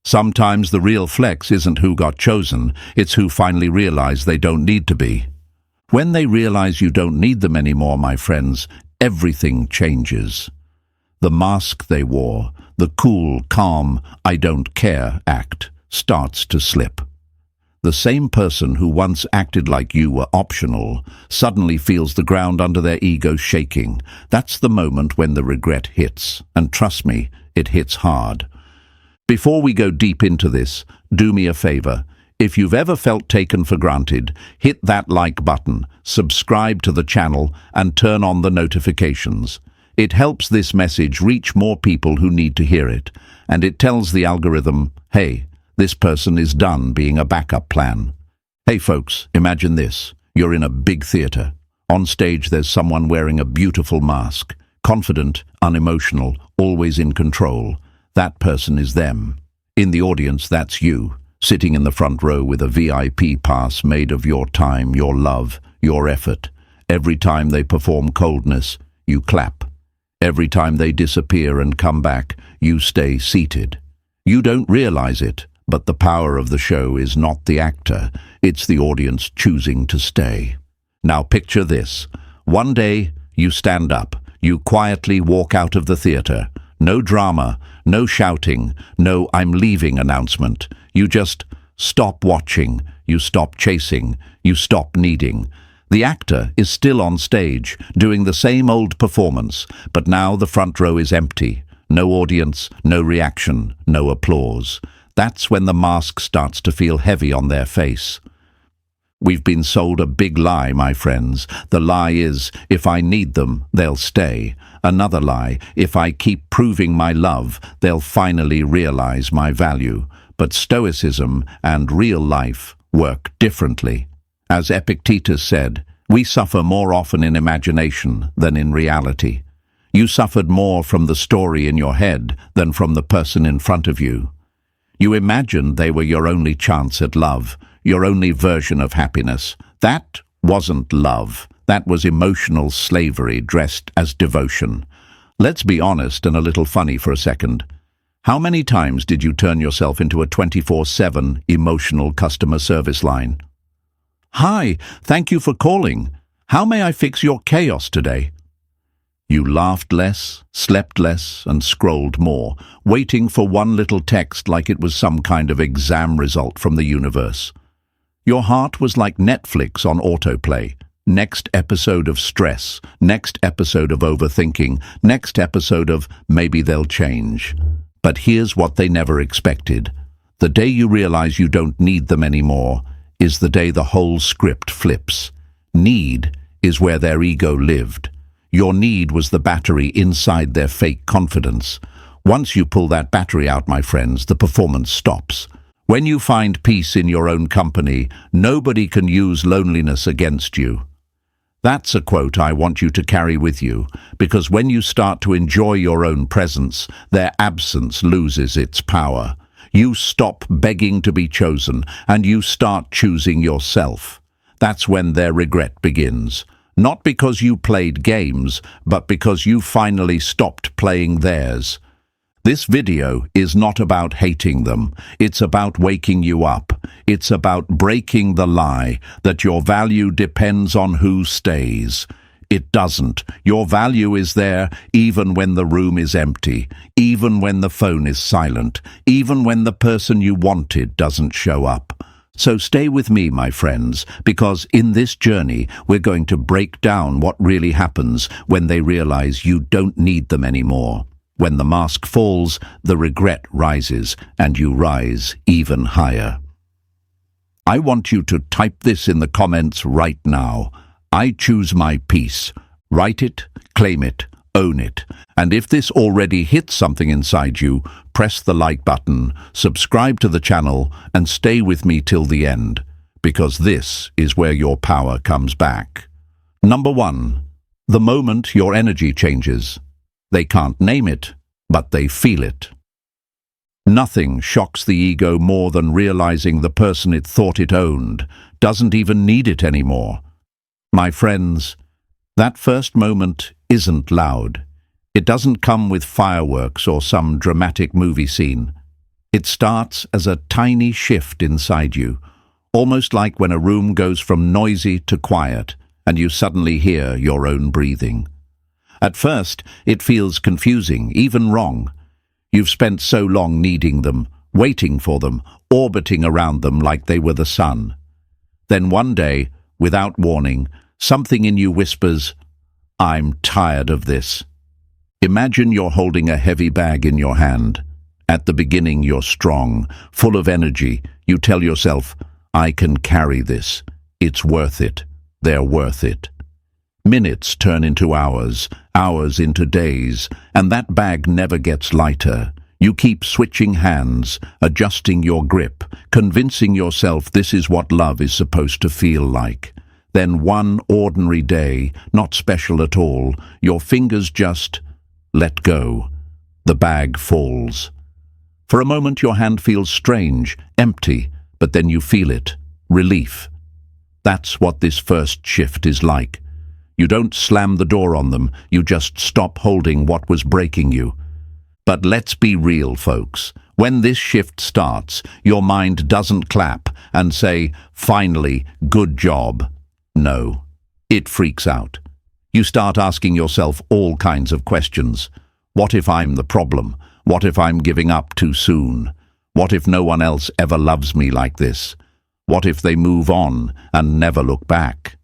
Sometimes the real flex isn't who got chosen, it's who finally realized they don't need to be. When they realize you don't need them anymore, my friends, everything changes. The mask they wore, the cool, calm, I don't care act, starts to slip. The same person who once acted like you were optional suddenly feels the ground under their ego shaking. That's the moment when the regret hits. And trust me, it hits hard. Before we go deep into this, do me a favor. If you've ever felt taken for granted, hit that like button, subscribe to the channel, and turn on the notifications. It helps this message reach more people who need to hear it, and it tells the algorithm, hey, this person is done being a backup plan. Hey folks, imagine this. You're in a big theater. On stage there's someone wearing a beautiful mask, confident, unemotional, always in control. That person is them. In the audience, that's you, sitting in the front row with a VIP pass made of your time, your love, your effort. Every time they perform coldness, you clap. Every time they disappear and come back, you stay seated. You don't realize it, but the power of the show is not the actor, it's the audience choosing to stay. Now picture this. One day, you stand up, you quietly walk out of the theater. No drama, no shouting, no "I'm leaving" announcement. You just stop watching, you stop chasing, you stop needing. The actor is still on stage, doing the same old performance, but now the front row is empty. No audience, no reaction, no applause. That's when the mask starts to feel heavy on their face. We've been sold a big lie, my friends. The lie is, if I need them, they'll stay. Another lie, if I keep proving my love, they'll finally realize my value. But Stoicism and real life work differently. As Epictetus said, we suffer more often in imagination than in reality. You suffered more from the story in your head than from the person in front of you. You imagined they were your only chance at love, your only version of happiness. That wasn't love. That was emotional slavery dressed as devotion. Let's be honest and a little funny for a second. How many times did you turn yourself into a 24/7 emotional customer service line? Hi, thank you for calling. How may I fix your chaos today? You laughed less, slept less, and scrolled more, waiting for one little text like it was some kind of exam result from the universe. Your heart was like Netflix on autoplay. Next episode of stress, next episode of overthinking, next episode of maybe they'll change. But here's what they never expected. The day you realize you don't need them anymore is the day the whole script flips. Need is where their ego lived. Your need was the battery inside their fake confidence. Once you pull that battery out, my friends, the performance stops. When you find peace in your own company, nobody can use loneliness against you. That's a quote I want you to carry with you, because when you start to enjoy your own presence, their absence loses its power. You stop begging to be chosen, and you start choosing yourself. That's when their regret begins. Not because you played games, but because you finally stopped playing theirs. This video is not about hating them. It's about waking you up. It's about breaking the lie that your value depends on who stays. It doesn't. Your value is there even when the room is empty, even when the phone is silent, even when the person you wanted doesn't show up. So stay with me, my friends, because in this journey, we're going to break down what really happens when they realize you don't need them anymore. When the mask falls, the regret rises, and you rise even higher. I want you to type this in the comments right now. I choose my peace. Write it, claim it, own it. And if this already hits something inside you, press the like button, subscribe to the channel, and stay with me till the end, because this is where your power comes back. Number 1. The moment your energy changes. They can't name it, but they feel it. Nothing shocks the ego more than realizing the person it thought it owned doesn't even need it anymore. My friends, that first moment isn't loud. It doesn't come with fireworks or some dramatic movie scene. It starts as a tiny shift inside you, almost like when a room goes from noisy to quiet and you suddenly hear your own breathing. At first, it feels confusing, even wrong. You've spent so long needing them, waiting for them, orbiting around them like they were the sun. Then one day, without warning, something in you whispers, "I'm tired of this." Imagine you're holding a heavy bag in your hand. At the beginning, you're strong, full of energy. You tell yourself, "I can carry this. It's worth it. They're worth it." Minutes turn into hours, hours into days, and that bag never gets lighter. You keep switching hands, adjusting your grip, convincing yourself this is what love is supposed to feel like. Then one ordinary day, not special at all, your fingers just let go. The bag falls. For a moment your hand feels strange, empty, but then you feel it, relief. That's what this first shift is like. You don't slam the door on them, you just stop holding what was breaking you. But let's be real, folks. When this shift starts, your mind doesn't clap and say, "Finally, good job." No, it freaks out. You start asking yourself all kinds of questions. What if I'm the problem? What if I'm giving up too soon? What if no one else ever loves me like this? What if they move on and never look back?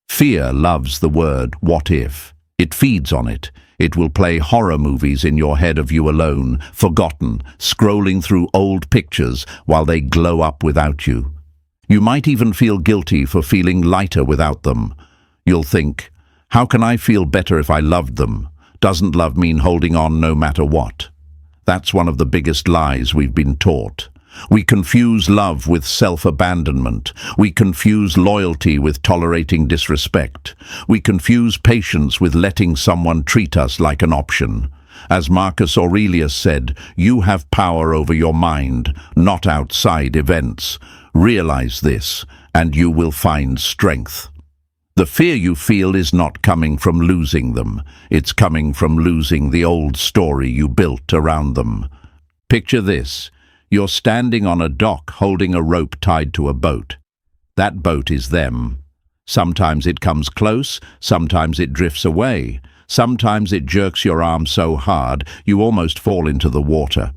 Fear loves the word "what if." It feeds on it. It will play horror movies in your head of you alone, forgotten, scrolling through old pictures while they glow up without you. You might even feel guilty for feeling lighter without them. You'll think, "How can I feel better if I loved them? Doesn't love mean holding on no matter what?" That's one of the biggest lies we've been taught. We confuse love with self-abandonment. We confuse loyalty with tolerating disrespect. We confuse patience with letting someone treat us like an option. As Marcus Aurelius said, "You have power over your mind, not outside events." Realize this, and you will find strength. The fear you feel is not coming from losing them. It's coming from losing the old story you built around them. Picture this. You're standing on a dock holding a rope tied to a boat. That boat is them. Sometimes it comes close, sometimes it drifts away. Sometimes it jerks your arm so hard you almost fall into the water.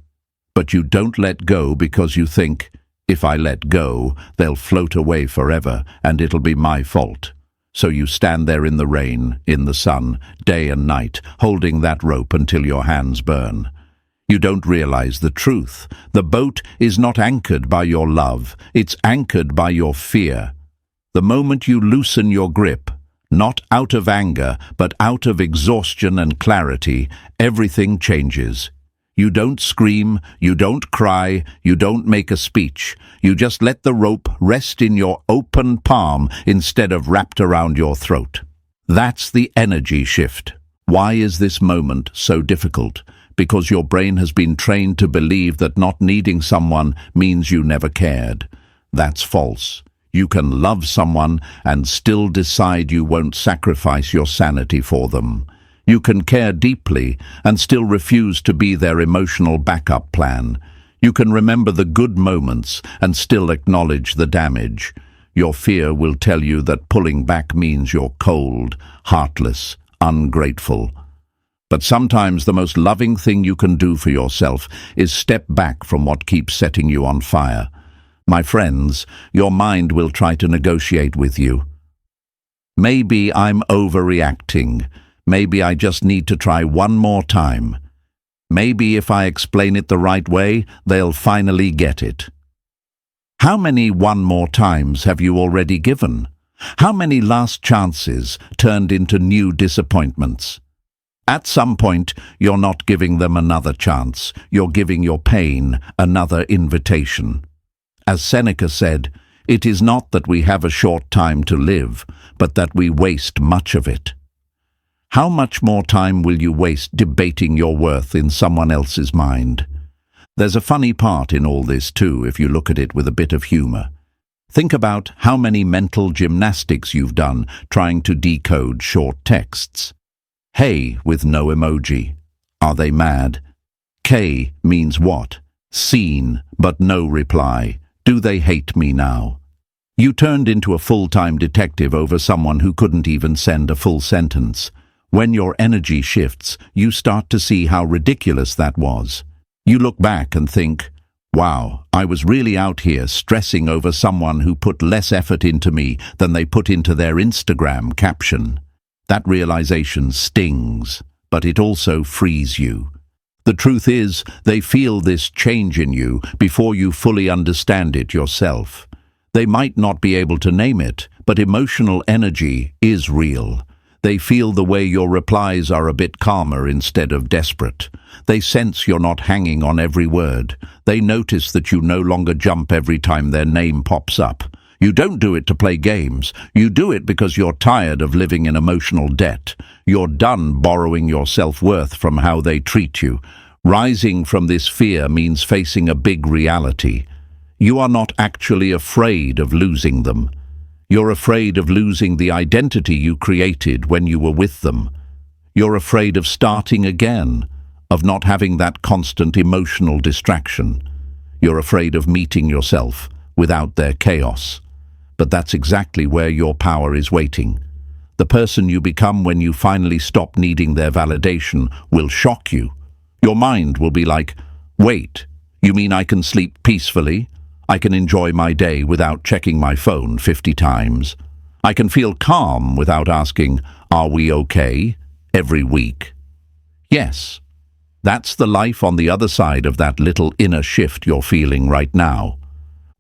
But you don't let go because you think, "If I let go, they'll float away forever and it'll be my fault." So you stand there in the rain, in the sun, day and night, holding that rope until your hands burn. You don't realize the truth. The boat is not anchored by your love. It's anchored by your fear. The moment you loosen your grip, not out of anger, but out of exhaustion and clarity, everything changes. You don't scream, you don't cry, you don't make a speech. You just let the rope rest in your open palm instead of wrapped around your throat. That's the energy shift. Why is this moment so difficult? Because your brain has been trained to believe that not needing someone means you never cared. That's false. You can love someone and still decide you won't sacrifice your sanity for them. You can care deeply and still refuse to be their emotional backup plan. You can remember the good moments and still acknowledge the damage. Your fear will tell you that pulling back means you're cold, heartless, ungrateful. But sometimes the most loving thing you can do for yourself is step back from what keeps setting you on fire. My friends, your mind will try to negotiate with you. Maybe I'm overreacting. Maybe I just need to try one more time. Maybe if I explain it the right way, they'll finally get it. How many one more times have you already given? How many last chances turned into new disappointments? At some point, you're not giving them another chance. You're giving your pain another invitation. As Seneca said, it is not that we have a short time to live, but that we waste much of it. How much more time will you waste debating your worth in someone else's mind? There's a funny part in all this too, if you look at it with a bit of humor. Think about how many mental gymnastics you've done trying to decode short texts. Hey with no emoji. Are they mad? K means what? Seen, but no reply. Do they hate me now? You turned into a full-time detective over someone who couldn't even send a full sentence. When your energy shifts, you start to see how ridiculous that was. You look back and think, wow, I was really out here stressing over someone who put less effort into me than they put into their Instagram caption. That realization stings, but it also frees you. The truth is, they feel this change in you before you fully understand it yourself. They might not be able to name it, but emotional energy is real. They feel the way your replies are a bit calmer instead of desperate. They sense you're not hanging on every word. They notice that you no longer jump every time their name pops up. You don't do it to play games. You do it because you're tired of living in emotional debt. You're done borrowing your self-worth from how they treat you. Rising from this fear means facing a big reality. You are not actually afraid of losing them. You're afraid of losing the identity you created when you were with them. You're afraid of starting again, of not having that constant emotional distraction. You're afraid of meeting yourself without their chaos. But that's exactly where your power is waiting. The person you become when you finally stop needing their validation will shock you. Your mind will be like, wait, you mean I can sleep peacefully? I can enjoy my day without checking my phone 50 times. I can feel calm without asking, are we okay, every week. Yes, that's the life on the other side of that little inner shift you're feeling right now.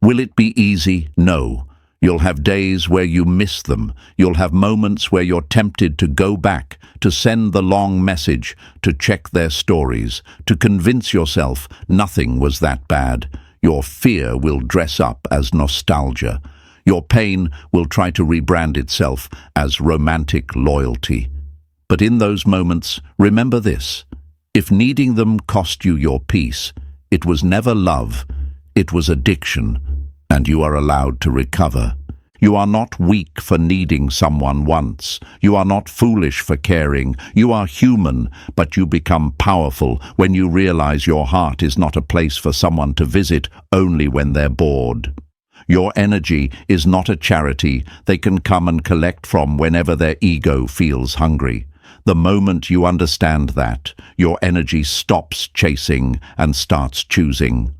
Will it be easy? No. You'll have days where you miss them. You'll have moments where you're tempted to go back, to send the long message, to check their stories, to convince yourself nothing was that bad. Your fear will dress up as nostalgia. Your pain will try to rebrand itself as romantic loyalty. But in those moments, remember this. If needing them cost you your peace, it was never love, it was addiction, and you are allowed to recover. You are not weak for needing someone once. You are not foolish for caring. You are human, but you become powerful when you realize your heart is not a place for someone to visit only when they're bored. Your energy is not a charity they can come and collect from whenever their ego feels hungry. The moment you understand that, your energy stops chasing and starts choosing.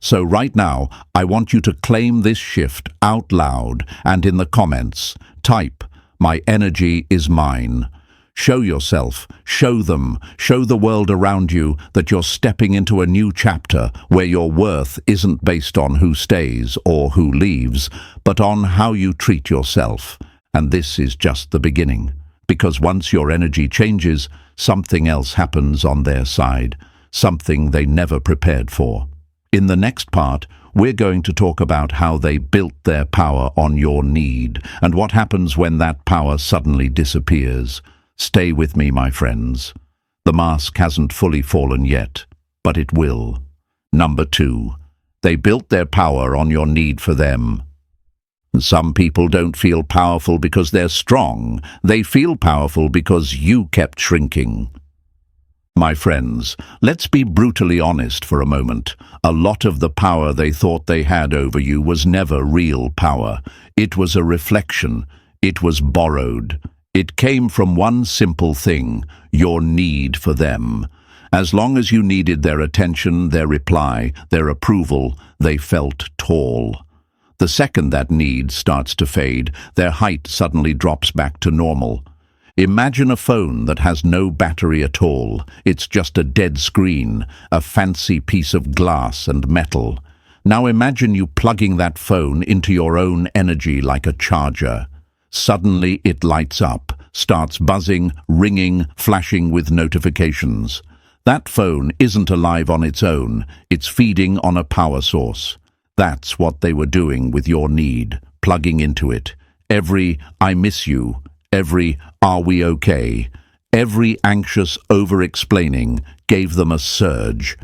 So right now, I want you to claim this shift out loud and in the comments. Type, "My energy is mine." Show yourself, show them, show the world around you that you're stepping into a new chapter where your worth isn't based on who stays or who leaves, but on how you treat yourself. And this is just the beginning. Because once your energy changes, something else happens on their side, something they never prepared for. In the next part, we're going to talk about how they built their power on your need and what happens when that power suddenly disappears. Stay with me, my friends. The mask hasn't fully fallen yet, but it will. Number 2, they built their power on your need for them. Some people don't feel powerful because they're strong. They feel powerful because you kept shrinking. My friends, let's be brutally honest for a moment. A lot of the power they thought they had over you was never real power. It was a reflection. It was borrowed. It came from one simple thing, your need for them. As long as you needed their attention, their reply, their approval, they felt tall. The second that need starts to fade, their height suddenly drops back to normal. Imagine a phone that has no battery at all. It's just a dead screen, a fancy piece of glass and metal. Now imagine you plugging that phone into your own energy like a charger. Suddenly it lights up, starts buzzing, ringing, flashing with notifications. That phone isn't alive on its own. It's feeding on a power source. That's what they were doing with your need, plugging into it. Every "I miss you," every "are we okay," every anxious over-explaining gave them a surge.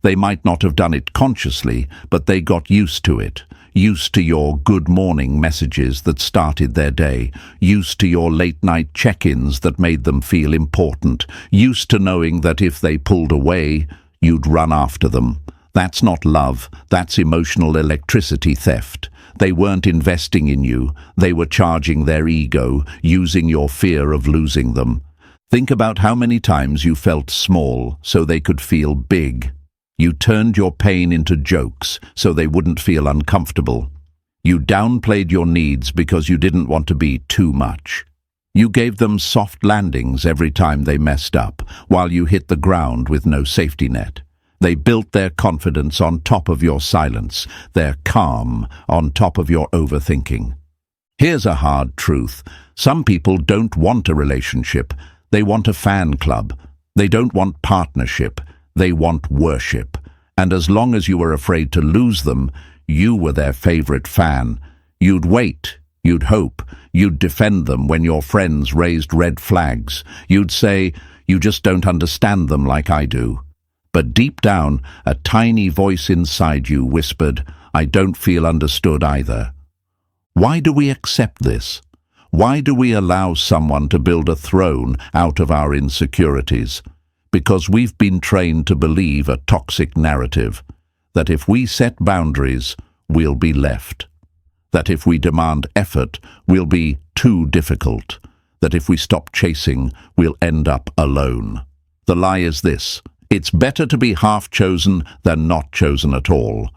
They might not have done it consciously, but they got used to it. Used to your good morning messages that started their day. Used to your late-night check-ins that made them feel important. Used to knowing that if they pulled away, you'd run after them. That's not love, that's emotional electricity theft. They weren't investing in you, they were charging their ego, using your fear of losing them. Think about how many times you felt small so they could feel big. You turned your pain into jokes so they wouldn't feel uncomfortable. You downplayed your needs because you didn't want to be too much. You gave them soft landings every time they messed up, while you hit the ground with no safety net. They built their confidence on top of your silence, their calm on top of your overthinking. Here's a hard truth. Some people don't want a relationship. They want a fan club. They don't want partnership. They want worship. And as long as you were afraid to lose them, you were their favorite fan. You'd wait. You'd hope. You'd defend them when your friends raised red flags. You'd say, "You just don't understand them like I do." But deep down, a tiny voice inside you whispered, "I don't feel understood either." Why do we accept this? Why do we allow someone to build a throne out of our insecurities? Because we've been trained to believe a toxic narrative, that if we set boundaries, we'll be left. That if we demand effort, we'll be too difficult. That if we stop chasing, we'll end up alone. The lie is this: it's better to be half chosen than not chosen at all.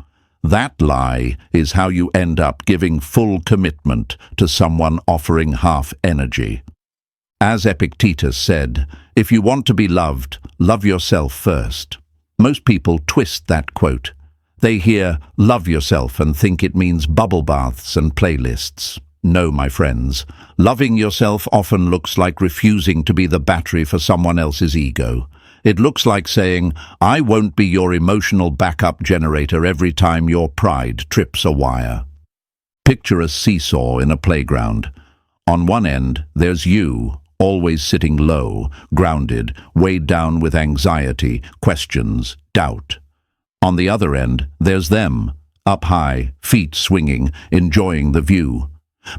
That lie is how you end up giving full commitment to someone offering half energy. As Epictetus said, if you want to be loved, love yourself first. Most people twist that quote. They hear "love yourself" and think it means bubble baths and playlists. No, my friends. Loving yourself often looks like refusing to be the battery for someone else's ego. It looks like saying, "I won't be your emotional backup generator every time your pride trips a wire." Picture a seesaw in a playground. On one end, there's you, always sitting low, grounded, weighed down with anxiety, questions, doubt. On the other end, there's them, up high, feet swinging, enjoying the view.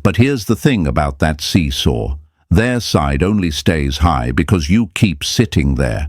But here's the thing about that seesaw. Their side only stays high because you keep sitting there.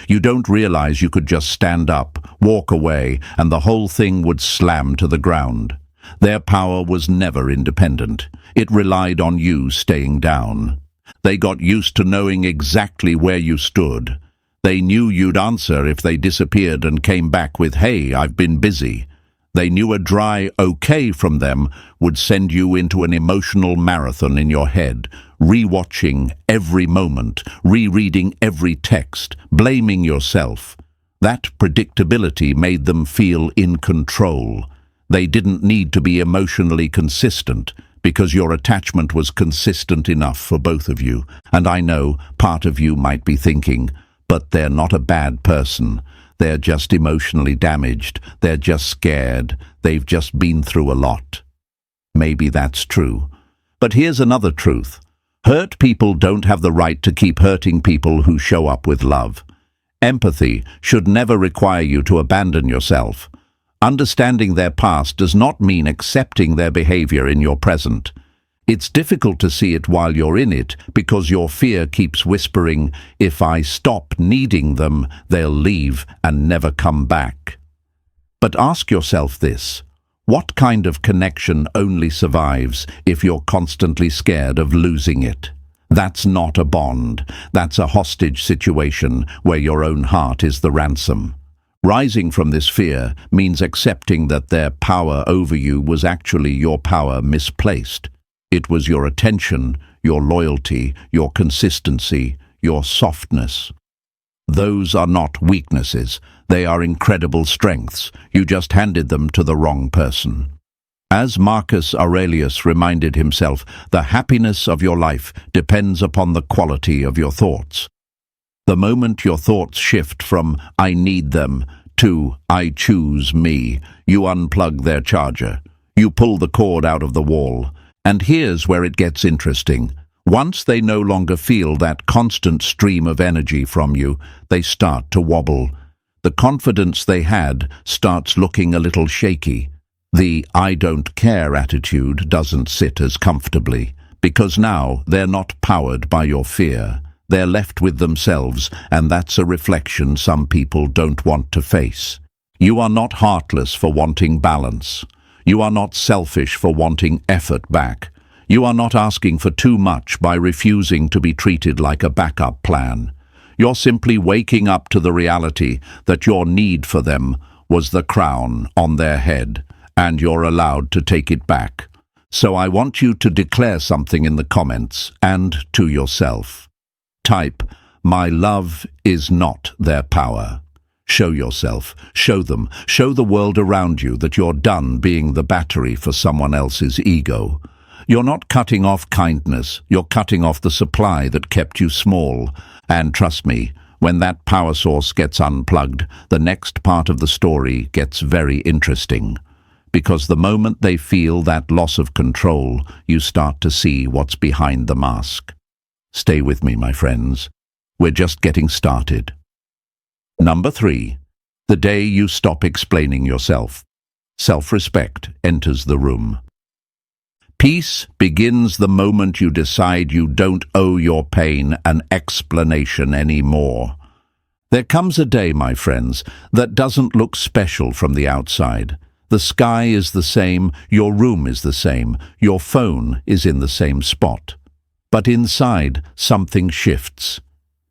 You don't realize you could just stand up, walk away, and the whole thing would slam to the ground. Their power was never independent. It relied on you staying down. They got used to knowing exactly where you stood. They knew you'd answer if they disappeared and came back with, "Hey, I've been busy." They knew a dry "okay" from them would send you into an emotional marathon in your head, rewatching every moment, rereading every text, blaming yourself. That predictability made them feel in control. They didn't need to be emotionally consistent because your attachment was consistent enough for both of you. And I know part of you might be thinking, but they're not a bad person. They're just emotionally damaged. They're just scared. They've just been through a lot. Maybe that's true. But here's another truth. Hurt people don't have the right to keep hurting people who show up with love. Empathy should never require you to abandon yourself. Understanding their past does not mean accepting their behavior in your present. It's difficult to see it while you're in it because your fear keeps whispering, "If I stop needing them, they'll leave and never come back." But ask yourself this: what kind of connection only survives if you're constantly scared of losing it? That's not a bond. That's a hostage situation where your own heart is the ransom. Rising from this fear means accepting that their power over you was actually your power misplaced. It was your attention, your loyalty, your consistency, your softness. Those are not weaknesses. They are incredible strengths. You just handed them to the wrong person. As Marcus Aurelius reminded himself, the happiness of your life depends upon the quality of your thoughts. The moment your thoughts shift from "I need them" to "I choose me," you unplug their charger. You pull the cord out of the wall. And here's where it gets interesting. Once they no longer feel that constant stream of energy from you, they start to wobble. The confidence they had starts looking a little shaky. The "I don't care" attitude doesn't sit as comfortably, because now they're not powered by your fear. They're left with themselves, and that's a reflection some people don't want to face. You are not heartless for wanting balance. You are not selfish for wanting effort back. You are not asking for too much by refusing to be treated like a backup plan. You're simply waking up to the reality that your need for them was the crown on their head, and you're allowed to take it back. So I want you to declare something in the comments and to yourself. Type, "My love is not their power." Show yourself, show them, show the world around you that you're done being the battery for someone else's ego. You're not cutting off kindness, you're cutting off the supply that kept you small. And trust me, when that power source gets unplugged, the next part of the story gets very interesting. Because the moment they feel that loss of control, you start to see what's behind the mask. Stay with me, my friends. We're just getting started. Number 3. The day you stop explaining yourself. Self-respect enters the room. Peace begins the moment you decide you don't owe your pain an explanation anymore. There comes a day, my friends, that doesn't look special from the outside. The sky is the same, your room is the same, your phone is in the same spot. But inside, something shifts.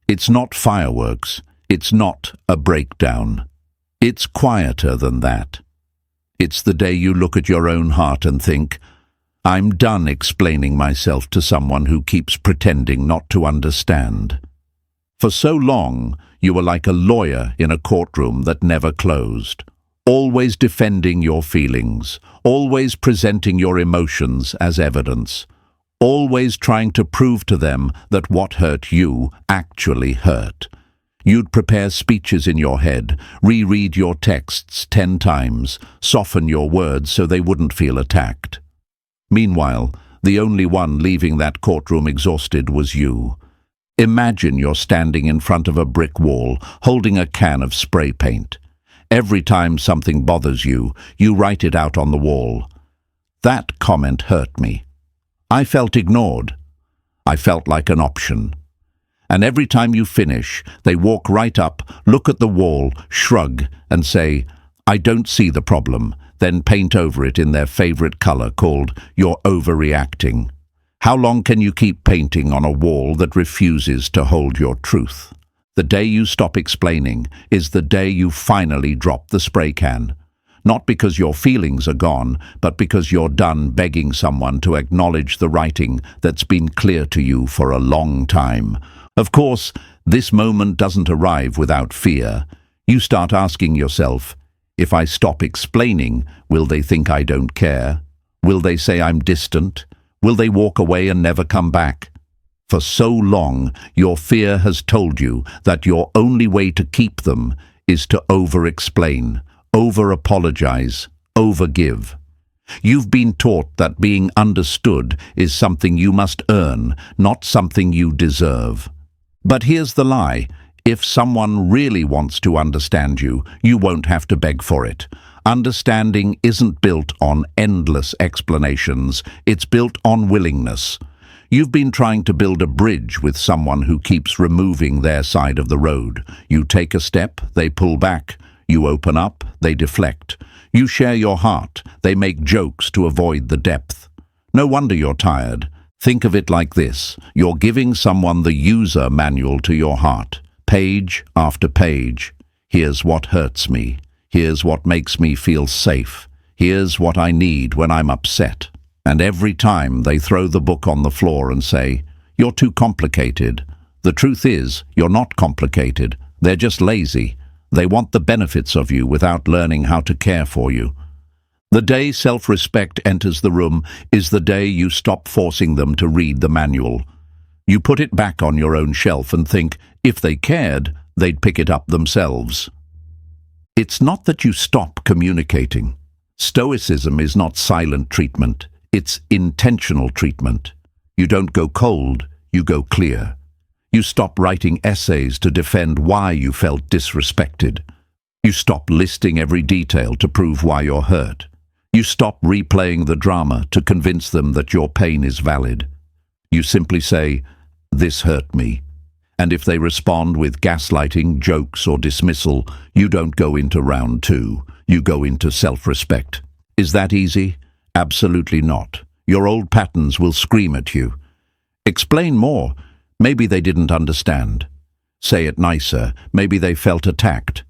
It's not fireworks, it's not a breakdown. It's quieter than that. It's the day you look at your own heart and think, I'm done explaining myself to someone who keeps pretending not to understand. For so long, you were like a lawyer in a courtroom that never closed, always defending your feelings, always presenting your emotions as evidence, always trying to prove to them that what hurt you actually hurt. You'd prepare speeches in your head, reread your texts 10 times, soften your words so they wouldn't feel attacked. Meanwhile, the only one leaving that courtroom exhausted was you. Imagine you're standing in front of a brick wall, holding a can of spray paint. Every time something bothers you, you write it out on the wall. That comment hurt me. I felt ignored. I felt like an option. And every time you finish, they walk right up, look at the wall, shrug, and say, I don't see the problem, then paint over it in their favorite color called "You're overreacting." How long can you keep painting on a wall that refuses to hold your truth? The day you stop explaining is the day you finally drop the spray can. Not because your feelings are gone, but because you're done begging someone to acknowledge the writing that's been clear to you for a long time. Of course, this moment doesn't arrive without fear. You start asking yourself, if I stop explaining, will they think I don't care? Will they say I'm distant? Will they walk away and never come back? For so long, your fear has told you that your only way to keep them is to over-explain, over-apologize, over-give. You've been taught that being understood is something you must earn, not something you deserve. But here's the lie. If someone really wants to understand you, you won't have to beg for it. Understanding isn't built on endless explanations, it's built on willingness. You've been trying to build a bridge with someone who keeps removing their side of the road. You take a step, they pull back. You open up, they deflect. You share your heart, they make jokes to avoid the depth. No wonder you're tired. Think of it like this. You're giving someone the user manual to your heart. Page after page. Here's what hurts me. Here's what makes me feel safe. Here's what I need when I'm upset. And every time they throw the book on the floor and say, you're too complicated. The truth is, you're not complicated. They're just lazy. They want the benefits of you without learning how to care for you. The day self-respect enters the room is the day you stop forcing them to read the manual. You put it back on your own shelf and think, if they cared, they'd pick it up themselves. It's not that you stop communicating. Stoicism is not silent treatment. It's intentional treatment. You don't go cold, you go clear. You stop writing essays to defend why you felt disrespected. You stop listing every detail to prove why you're hurt. You stop replaying the drama to convince them that your pain is valid. You simply say, this hurt me. And if they respond with gaslighting, jokes, or dismissal, you don't go into round two. You go into self-respect. Is that easy? Absolutely not. Your old patterns will scream at you. Explain more. Maybe they didn't understand. Say it nicer. Maybe they felt attacked.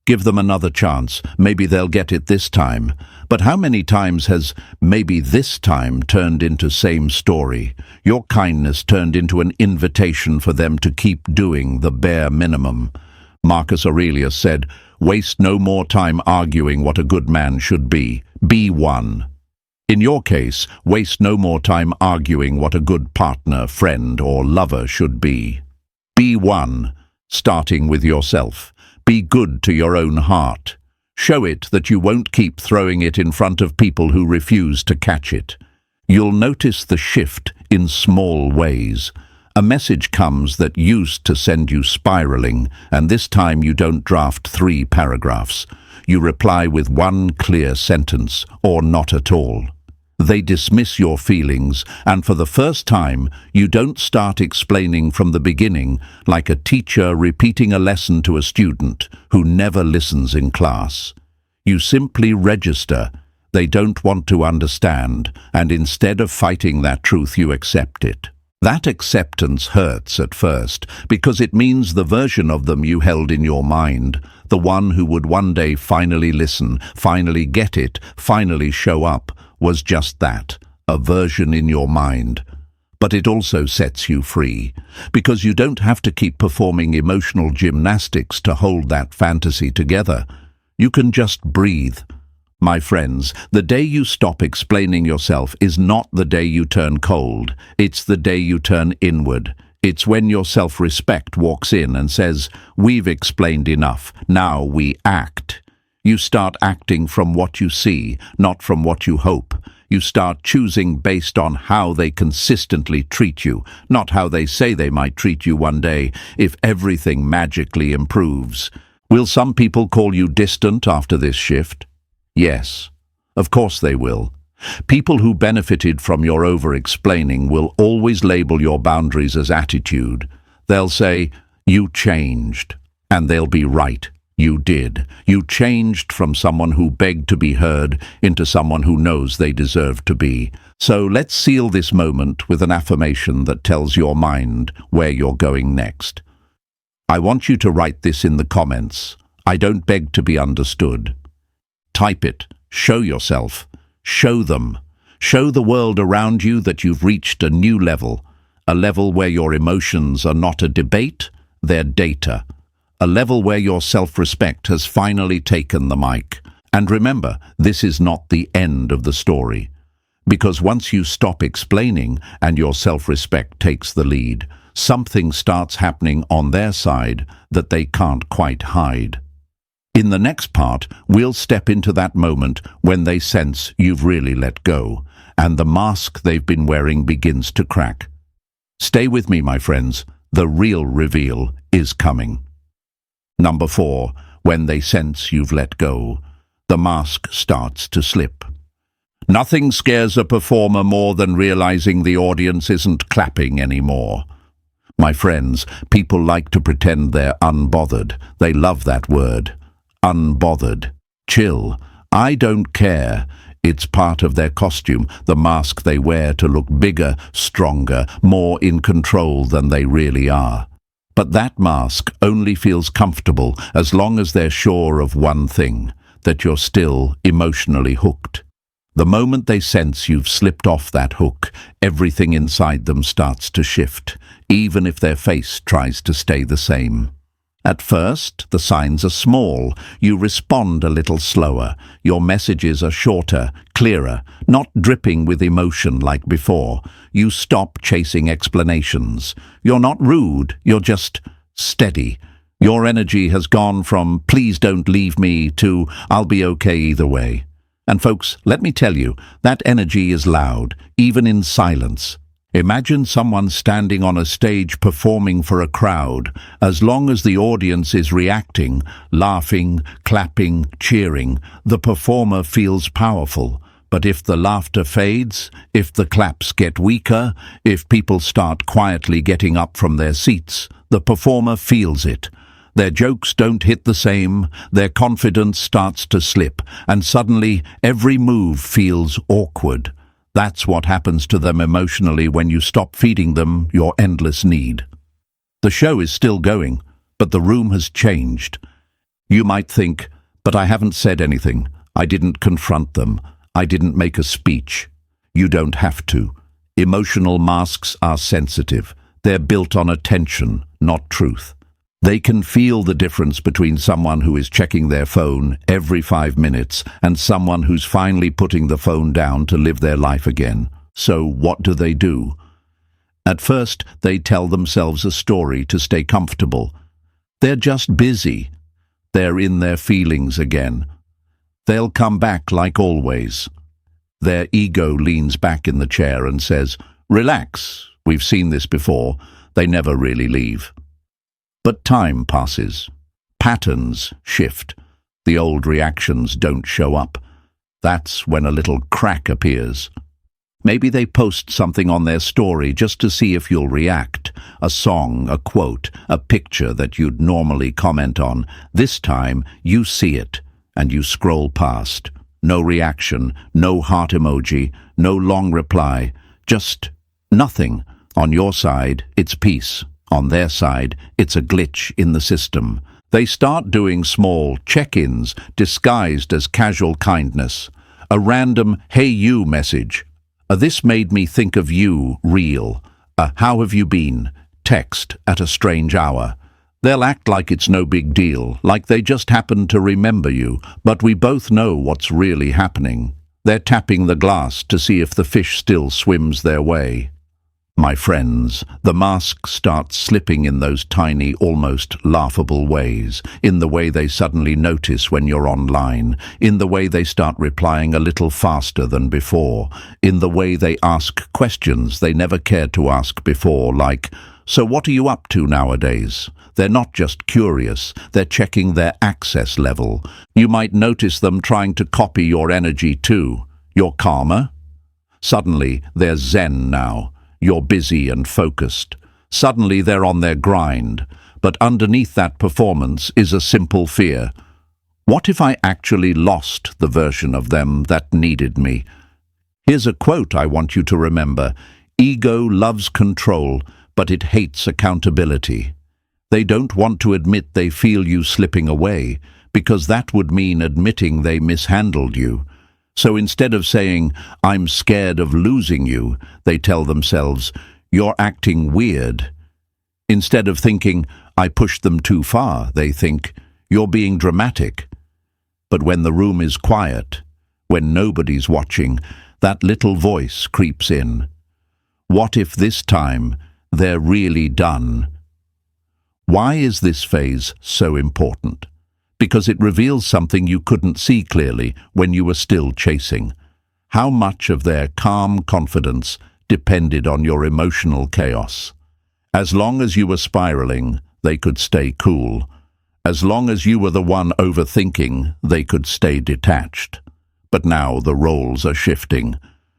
Give them another chance. Maybe they'll get it this time. But how many times has maybe this time turned into same story? Your kindness turned into an invitation for them to keep doing the bare minimum. Marcus Aurelius said, "Waste no more time arguing what a good man should be. Be one." In your case, waste no more time arguing what a good partner, friend, or lover should be. Be one, starting with yourself. Be good to your own heart. Show it that you won't keep throwing it in front of people who refuse to catch it. You'll notice the shift in small ways. A message comes that used to send you spiraling, and this time you don't draft 3 paragraphs. You reply with one clear sentence, or not at all. They dismiss your feelings, and for the first time, you don't start explaining from the beginning like a teacher repeating a lesson to a student who never listens in class. You simply register. They don't want to understand, and instead of fighting that truth, you accept it. That acceptance hurts at first, because it means the version of them you held in your mind, the one who would one day finally listen, finally get it, finally show up, was just that, a version in your mind. But it also sets you free, because you don't have to keep performing emotional gymnastics to hold that fantasy together. You can just breathe. My friends, the day you stop explaining yourself is not the day you turn cold. It's the day you turn inward. It's when your self-respect walks in and says, "We've explained enough. Now we act." You start acting from what you see, not from what you hope. You start choosing based on how they consistently treat you, not how they say they might treat you one day if everything magically improves. Will some people call you distant after this shift? Yes, of course they will. People who benefited from your over-explaining will always label your boundaries as attitude. They'll say, "You changed," and they'll be right. You did. You changed from someone who begged to be heard into someone who knows they deserve to be. So let's seal this moment with an affirmation that tells your mind where you're going next. I want you to write this in the comments. I don't beg to be understood. Type it. Show yourself. Show them. Show the world around you that you've reached a new level, a level where your emotions are not a debate, they're data. A level where your self-respect has finally taken the mic. And remember, this is not the end of the story. Because once you stop explaining and your self-respect takes the lead, something starts happening on their side that they can't quite hide. In the next part, we'll step into that moment when they sense you've really let go, and the mask they've been wearing begins to crack. Stay with me, my friends. The real reveal is coming. Number 4, when they sense you've let go, the mask starts to slip. Nothing scares a performer more than realizing the audience isn't clapping anymore. My friends, people like to pretend they're unbothered. They love that word. Unbothered. Chill. I don't care. It's part of their costume, the mask they wear to look bigger, stronger, more in control than they really are. But that mask only feels comfortable as long as they're sure of one thing, that you're still emotionally hooked. The moment they sense you've slipped off that hook, everything inside them starts to shift, even if their face tries to stay the same. At first, the signs are small. You respond a little slower. Your messages are shorter, clearer, not dripping with emotion like before. You stop chasing explanations. You're not rude, you're just steady. Your energy has gone from "please don't leave me" to "I'll be okay either way." And folks, let me tell you, that energy is loud, even in silence. Imagine someone standing on a stage performing for a crowd. As long as the audience is reacting, laughing, clapping, cheering, the performer feels powerful. But if the laughter fades, if the claps get weaker, if people start quietly getting up from their seats, the performer feels it. Their jokes don't hit the same, their confidence starts to slip, and suddenly every move feels awkward. That's what happens to them emotionally when you stop feeding them your endless need. The show is still going, but the room has changed. You might think, but I haven't said anything. I didn't confront them. I didn't make a speech. You don't have to. Emotional masks are sensitive. They're built on attention, not truth. They can feel the difference between someone who is checking their phone every 5 minutes and someone who's finally putting the phone down to live their life again. So what do? At first, they tell themselves a story to stay comfortable. They're just busy. They're in their feelings again. They'll come back like always. Their ego leans back in the chair and says, "Relax, we've seen this before." They never really leave. But time passes. Patterns shift. The old reactions don't show up. That's when a little crack appears. Maybe they post something on their story just to see if you'll react. A song, a quote, a picture that you'd normally comment on. This time, you see it, and you scroll past. No reaction, no heart emoji, no long reply. Just nothing. On your side, it's peace. On their side, it's a glitch in the system. They start doing small check-ins disguised as casual kindness. A random "Hey you" message. "This made me think of you" reel. "How have you been" text at a strange hour. They'll act like it's no big deal, like they just happened to remember you, but we both know what's really happening. They're tapping the glass to see if the fish still swims their way. My friends, the mask starts slipping in those tiny, almost laughable ways, in the way they suddenly notice when you're online, in the way they start replying a little faster than before, in the way they ask questions they never cared to ask before, like, "So what are you up to nowadays?" They're not just curious, they're checking their access level. You might notice them trying to copy your energy too. You're calmer? Suddenly, they're zen now. You're busy and focused. Suddenly they're on their grind. But underneath that performance is a simple fear. What if I actually lost the version of them that needed me? Here's a quote I want you to remember. Ego loves control, but it hates accountability. They don't want to admit they feel you slipping away, because that would mean admitting they mishandled you. So instead of saying, "I'm scared of losing you," they tell themselves, "You're acting weird." Instead of thinking, "I pushed them too far," they think, "You're being dramatic." But when the room is quiet, when nobody's watching, that little voice creeps in. What if this time they're really done? Why is this phase so important? Because it reveals something you couldn't see clearly when you were still chasing. How much of their calm confidence depended on your emotional chaos. As long as you were spiraling, they could stay cool. As long as you were the one overthinking, they could stay detached. But now the roles are shifting.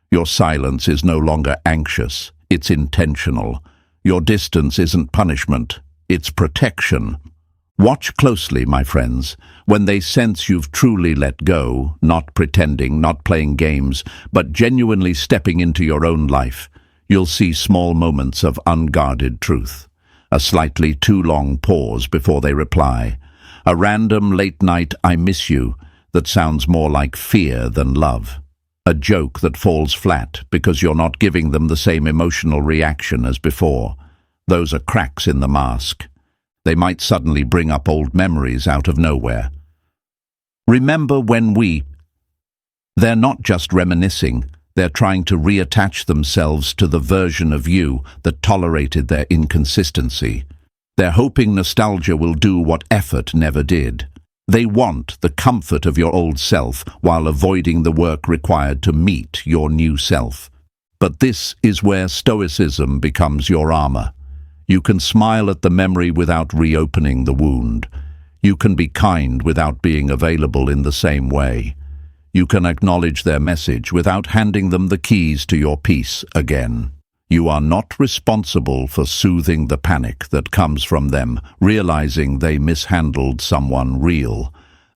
Your silence is no longer anxious, it's intentional. Your distance isn't punishment, it's protection. Watch closely, my friends, when they sense you've truly let go, not pretending, not playing games, but genuinely stepping into your own life. You'll see small moments of unguarded truth. A slightly too long pause before they reply. A random late-night "I miss you" that sounds more like fear than love. A joke that falls flat because you're not giving them the same emotional reaction as before. Those are cracks in the mask. They might suddenly bring up old memories out of nowhere. Remember when They're not just reminiscing, they're trying to reattach themselves to the version of you that tolerated their inconsistency. They're hoping nostalgia will do what effort never did. They want the comfort of your old self while avoiding the work required to meet your new self. But this is where Stoicism becomes your armor. You can smile at the memory without reopening the wound. You can be kind without being available in the same way. You can acknowledge their message without handing them the keys to your peace again. You are not responsible for soothing the panic that comes from them, realizing they mishandled someone real.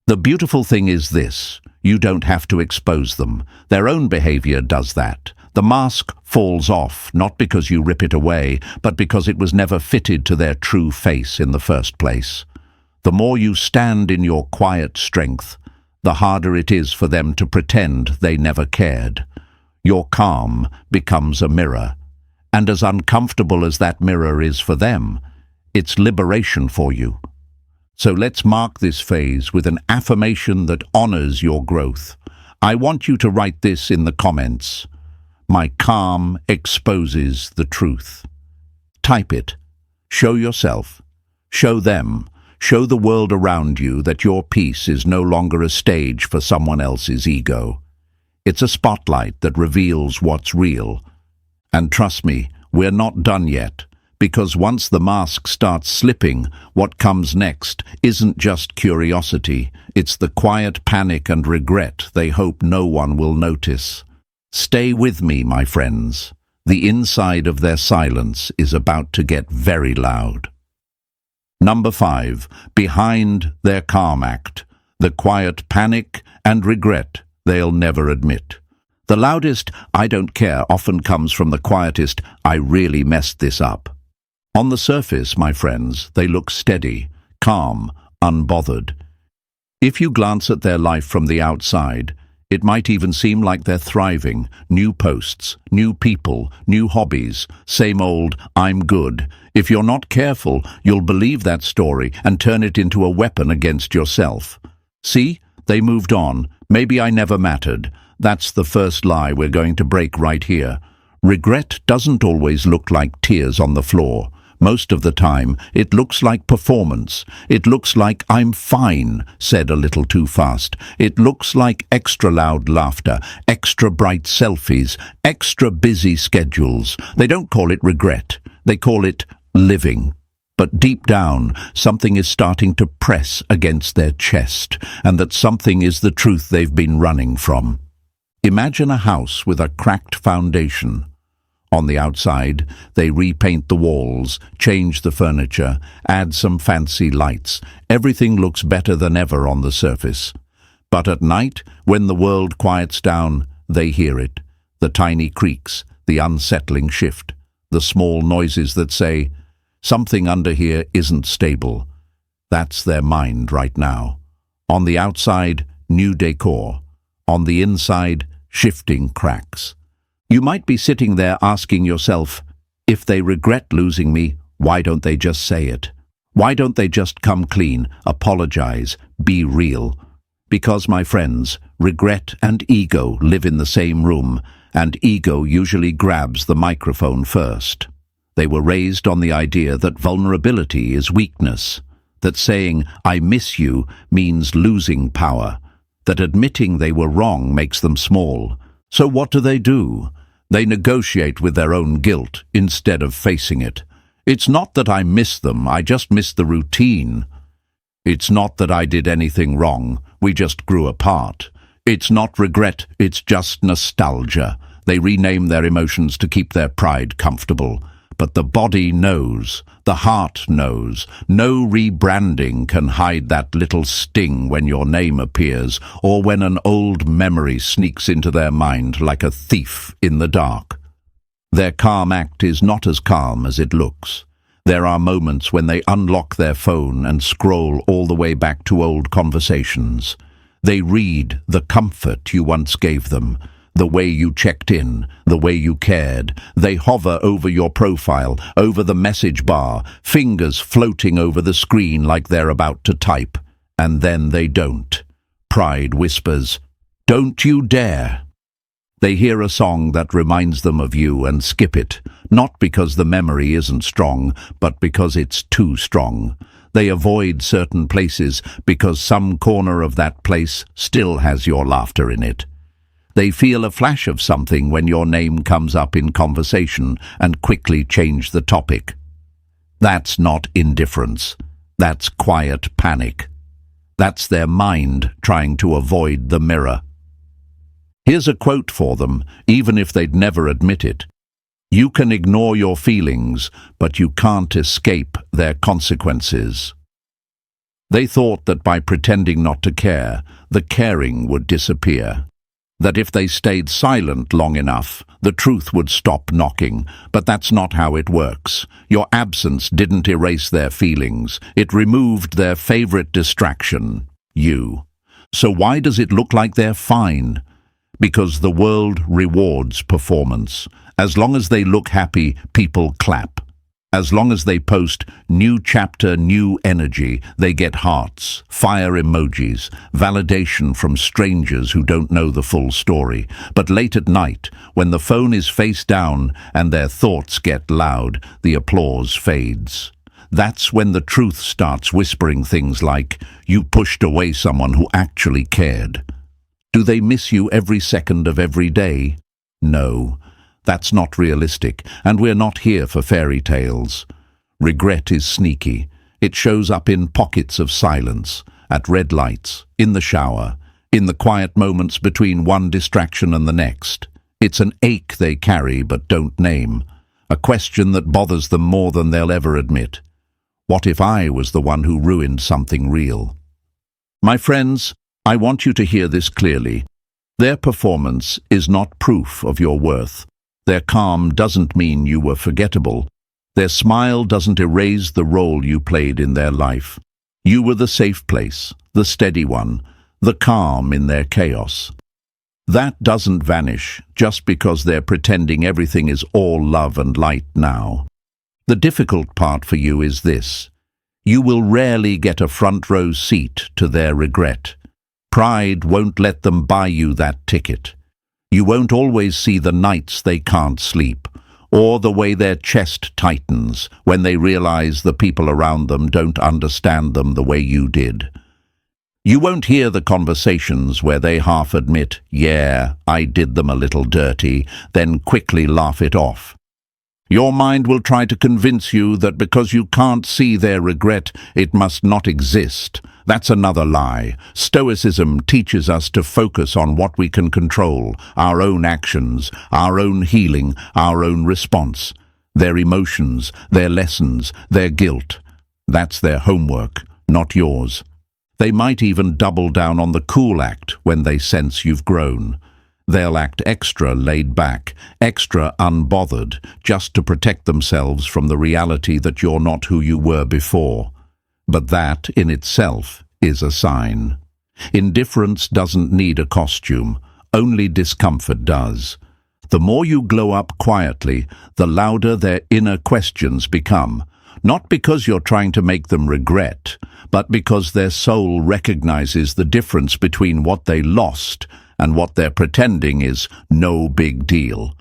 The beautiful thing is this: you don't have to expose them. Their own behavior does that. The mask falls off, not because you rip it away, but because it was never fitted to their true face in the first place. The more you stand in your quiet strength, the harder it is for them to pretend they never cared. Your calm becomes a mirror, and as uncomfortable as that mirror is for them, it's liberation for you. So let's mark this phase with an affirmation that honors your growth. I want you to write this in the comments. My calm exposes the truth. Type it. Show yourself. Show them. Show the world around you that your peace is no longer a stage for someone else's ego. It's a spotlight that reveals what's real. And trust me, we're not done yet, because once the mask starts slipping, what comes next isn't just curiosity, it's the quiet panic and regret they hope no one will notice. Stay with me, my friends. The inside of their silence is about to get very loud. Number 5. Behind their calm act, the quiet panic and regret they'll never admit. The loudest "I don't care" often comes from the quietest "I really messed this up." On the surface, my friends, they look steady, calm, unbothered. If you glance at their life from the outside, it might even seem like they're thriving. New posts, new people, new hobbies, same old "I'm good." If you're not careful, you'll believe that story and turn it into a weapon against yourself. See, they moved on. Maybe I never mattered. That's the first lie we're going to break right here. Regret doesn't always look like tears on the floor. Most of the time, it looks like performance. It looks like "I'm fine" said a little too fast. It looks like extra loud laughter, extra bright selfies, extra busy schedules. They don't call it regret. They call it living. But deep down, something is starting to press against their chest, and that something is the truth they've been running from. Imagine a house with a cracked foundation. On the outside, they repaint the walls, change the furniture, add some fancy lights. Everything looks better than ever on the surface. But at night, when the world quiets down, they hear it. The tiny creaks, the unsettling shift, the small noises that say, something under here isn't stable. That's their mind right now. On the outside, new decor. On the inside, shifting cracks. You might be sitting there asking yourself, if they regret losing me, why don't they just say it? Why don't they just come clean, apologize, be real? Because, my friends, regret and ego live in the same room, and ego usually grabs the microphone first. They were raised on the idea that vulnerability is weakness, that saying "I miss you" means losing power, that admitting they were wrong makes them small. So what do? They negotiate with their own guilt instead of facing it. It's not that I miss them, I just miss the routine. It's not that I did anything wrong, we just grew apart. It's not regret, it's just nostalgia. They rename their emotions to keep their pride comfortable. But the body knows, the heart knows. No rebranding can hide that little sting when your name appears, or when an old memory sneaks into their mind like a thief in the dark. Their calm act is not as calm as it looks. There are moments when they unlock their phone and scroll all the way back to old conversations. They read the comfort you once gave them, the way you checked in, the way you cared. They hover over your profile, over the message bar, fingers floating over the screen like they're about to type. And then they don't. Pride whispers, "Don't you dare." They hear a song that reminds them of you and skip it, not because the memory isn't strong, but because it's too strong. They avoid certain places because some corner of that place still has your laughter in it. They feel a flash of something when your name comes up in conversation and quickly change the topic. That's not indifference. That's quiet panic. That's their mind trying to avoid the mirror. Here's a quote for them, even if they'd never admit it. You can ignore your feelings, but you can't escape their consequences. They thought that by pretending not to care, the caring would disappear. That if they stayed silent long enough, the truth would stop knocking. But that's not how it works. Your absence didn't erase their feelings. It removed their favorite distraction, you. So why does it look like they're fine? Because the world rewards performance. As long as they look happy, people clap. As long as they post new chapter, new energy, they get hearts, fire emojis, validation from strangers who don't know the full story. But late at night, when the phone is face down and their thoughts get loud, the applause fades. That's when the truth starts whispering things like, you pushed away someone who actually cared. Do they miss you every second of every day? No. That's not realistic, and we're not here for fairy tales. Regret is sneaky. It shows up in pockets of silence, at red lights, in the shower, in the quiet moments between one distraction and the next. It's an ache they carry but don't name, a question that bothers them more than they'll ever admit. What if I was the one who ruined something real? My friends, I want you to hear this clearly. Their performance is not proof of your worth. Their calm doesn't mean you were forgettable. Their smile doesn't erase the role you played in their life. You were the safe place, the steady one, the calm in their chaos. That doesn't vanish just because they're pretending everything is all love and light now. The difficult part for you is this. You will rarely get a front row seat to their regret. Pride won't let them buy you that ticket. You won't always see the nights they can't sleep, or the way their chest tightens when they realize the people around them don't understand them the way you did. You won't hear the conversations where they half admit, yeah, I did them a little dirty, then quickly laugh it off. Your mind will try to convince you that because you can't see their regret, it must not exist. That's another lie. Stoicism teaches us to focus on what we can control, our own actions, our own healing, our own response. Their emotions, their lessons, their guilt. That's their homework, not yours. They might even double down on the cool act when they sense you've grown. They'll act extra laid back, extra unbothered, just to protect themselves from the reality that you're not who you were before. But that, in itself, is a sign. Indifference doesn't need a costume, only discomfort does. The more you glow up quietly, the louder their inner questions become, not because you're trying to make them regret, but because their soul recognizes the difference between what they lost and what they're pretending is no big deal.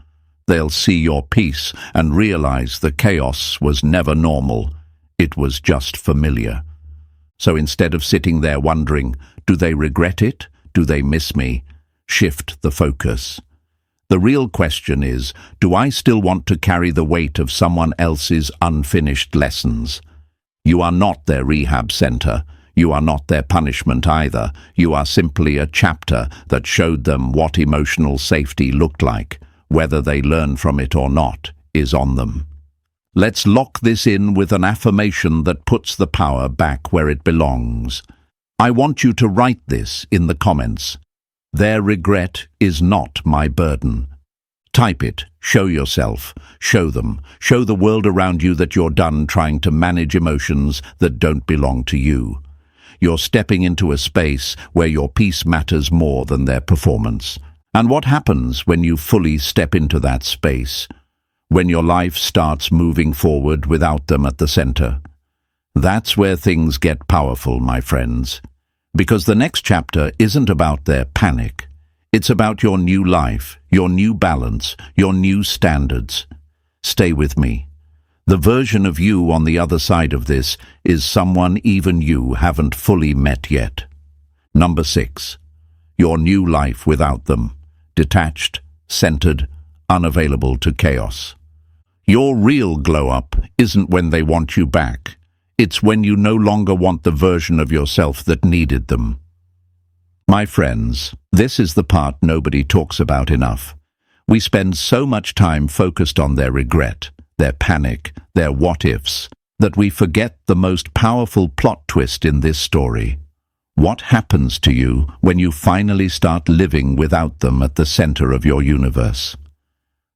They'll see your peace and realize the chaos was never normal. It was just familiar. So instead of sitting there wondering, do they regret it? Do they miss me? Shift the focus. The real question is, do I still want to carry the weight of someone else's unfinished lessons? You are not their rehab center. You are not their punishment either. You are simply a chapter that showed them what emotional safety looked like. Whether they learn from it or not is on them. Let's lock this in with an affirmation that puts the power back where it belongs. I want you to write this in the comments. Their regret is not my burden. Type it, show yourself, show them, show the world around you that you're done trying to manage emotions that don't belong to you. You're stepping into a space where your peace matters more than their performance. And what happens when you fully step into that space? When your life starts moving forward without them at the center? That's where things get powerful, my friends. Because the next chapter isn't about their panic. It's about your new life, your new balance, your new standards. Stay with me. The version of you on the other side of this is someone even you haven't fully met yet. Number 6. Your new life without them. Detached, centered, unavailable to chaos. Your real glow-up isn't when they want you back. It's when you no longer want the version of yourself that needed them. My friends, this is the part nobody talks about enough. We spend so much time focused on their regret, their panic, their what-ifs, that we forget the most powerful plot twist in this story. What happens to you when you finally start living without them at the center of your universe?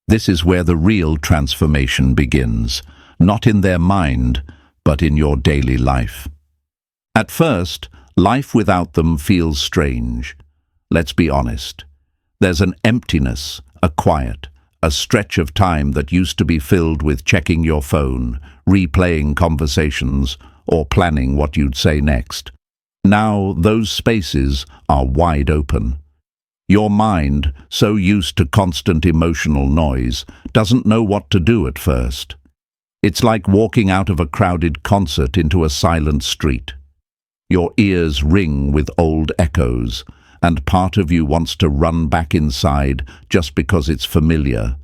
This is where the real transformation begins, not in their mind, but in your daily life. At first, life without them feels strange. Let's be honest. There's an emptiness, a quiet, a stretch of time that used to be filled with checking your phone, replaying conversations, or planning what you'd say next. Now those spaces are wide open. Your mind, so used to constant emotional noise, doesn't know what to do at first. It's like walking out of a crowded concert into a silent street. Your ears ring with old echoes, and part of you wants to run back inside just because it's familiar.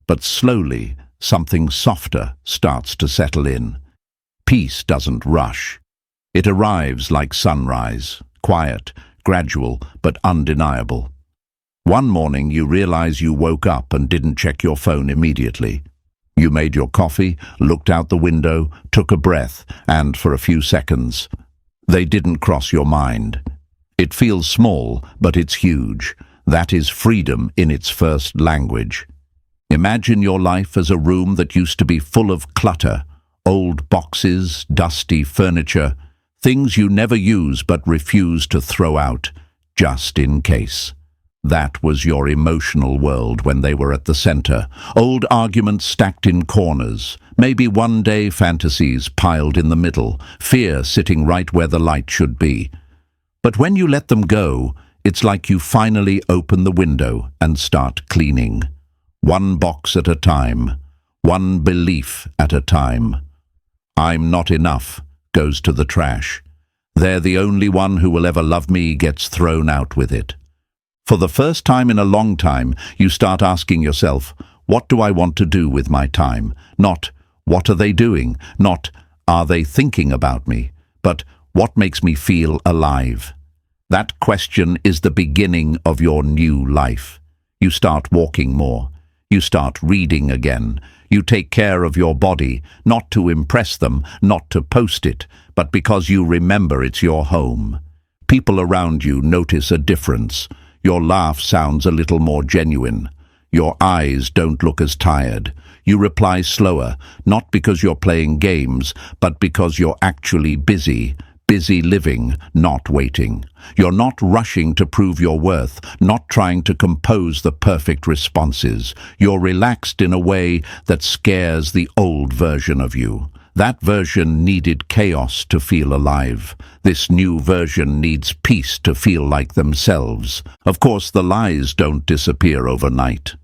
But slowly, something softer starts to settle in. Peace doesn't rush. It arrives like sunrise, quiet, gradual, but undeniable. One morning you realize you woke up and didn't check your phone immediately. You made your coffee, looked out the window, took a breath, and for a few seconds, they didn't cross your mind. It feels small, but it's huge. That is freedom in its first language. Imagine your life as a room that used to be full of clutter, old boxes, dusty furniture, things you never use but refuse to throw out, just in case. That was your emotional world when they were at the center. Old arguments stacked in corners, maybe one-day fantasies piled in the middle, fear sitting right where the light should be. But when you let them go, it's like you finally open the window and start cleaning. One box at a time, one belief at a time. I'm not enough goes to the trash. They're the only one who will ever love me gets thrown out with it. For the first time in a long time, you start asking yourself, what do I want to do with my time? Not, what are they doing? Not, are they thinking about me? But, what makes me feel alive? That question is the beginning of your new life. You start walking more. You start reading again. You take care of your body, not to impress them, not to post it, but because you remember it's your home. People around you notice a difference. Your laugh sounds a little more genuine. Your eyes don't look as tired. You reply slower, not because you're playing games, but because you're actually busy living, not waiting. You're not rushing to prove your worth, not trying to compose the perfect responses. You're relaxed in a way that scares the old version of you. That version needed chaos to feel alive. This new version needs peace to feel like themselves. Of course, the lies don't disappear overnight.